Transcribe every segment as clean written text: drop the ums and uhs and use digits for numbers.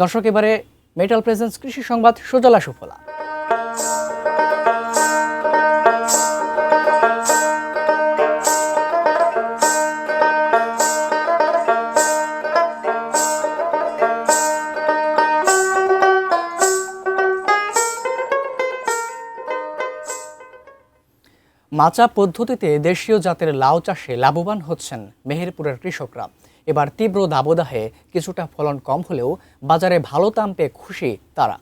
দর্শক, এবারে metal presence কৃষি সংবাদ সুজলা সুফলা। মাচা পদ্ধতিতে দেশীয় জাতের লাউ চাষে লাভবান হচ্ছেন মেহেরপুরের কৃষকরা। এবার তীব্র দাবদাহে কিছুটা ফলন কম হলেও বাজারে ভালো দাম পেয়ে খুশি তারা।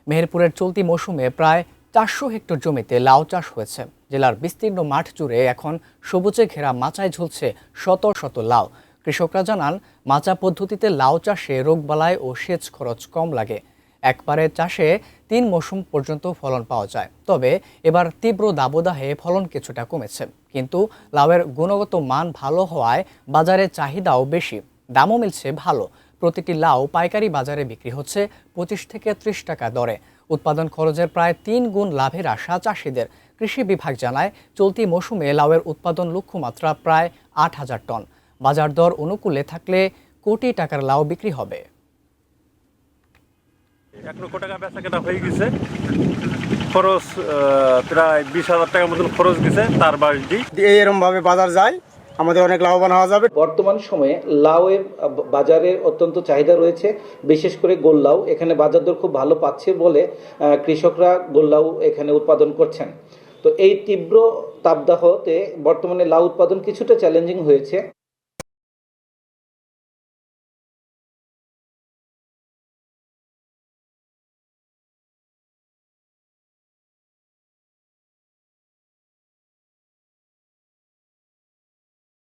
মেহেরপুরের চলতি মৌসুমে প্রায় 400 হেক্টর জমিতে লাউ চাষ হয়েছে। জেলার বিস্তীর্ণ মাঠ জুড়ে এখন সবুজে ঘেরা মাচায় ঝুলছে শত শত লাউ। কৃষকরা জানান, মাচা পদ্ধতিতে লাউ চাষে রোগবালাই ও সেচ খরচ কম লাগে। একবারে চাষে 3 মৌসুম পর্যন্ত ফলন পাওয়া যায়। তবে এবার তীব্র দাবদাহে ফলন কিছুটা কমেছে, কিন্তু লাউয়ের গুণগত মান ভালো হওয়ায় বাজারে চাহিদাও বেশি, দামও মিলছে ভালো। প্রতিটি লাউ পাইকারি বাজারে বিক্রি হচ্ছে 25 থেকে 30 টাকা দরে। উৎপাদন খরচের প্রায় 3 গুণ লাভের আশা চাষিদের। কৃষি বিভাগ জানায়, চলতি মৌসুমে লাউয়ের উৎপাদন লক্ষ্যমাত্রা প্রায় 8,000 টন। বাজার দর অনুকূলে থাকলে কোটি টাকার লাউ বিক্রি হবে। 1 লক্ষ টাকা বেচা কেনা হয়ে গেছে। খরচ প্রায় 20,000 টাকার মতন খরচ গেছে। তার বাড়ি এরকম ভাবে বাজার যায়, আমাদের অনেক লাভবান হওয়া যাবে। বর্তমান সময়ে লাউয়ের বাজারের অত্যন্ত চাহিদা রয়েছে, বিশেষ করে গোল লাউ। এখানে বাজার দর খুব ভালো পাচ্ছে বলে কৃষকরা গোল লাউ এখানে উৎপাদন করছেন। তো এই তীব্র তাপদাহতে বর্তমানে লাউ উৎপাদন কিছুটা চ্যালেঞ্জিং হয়েছে।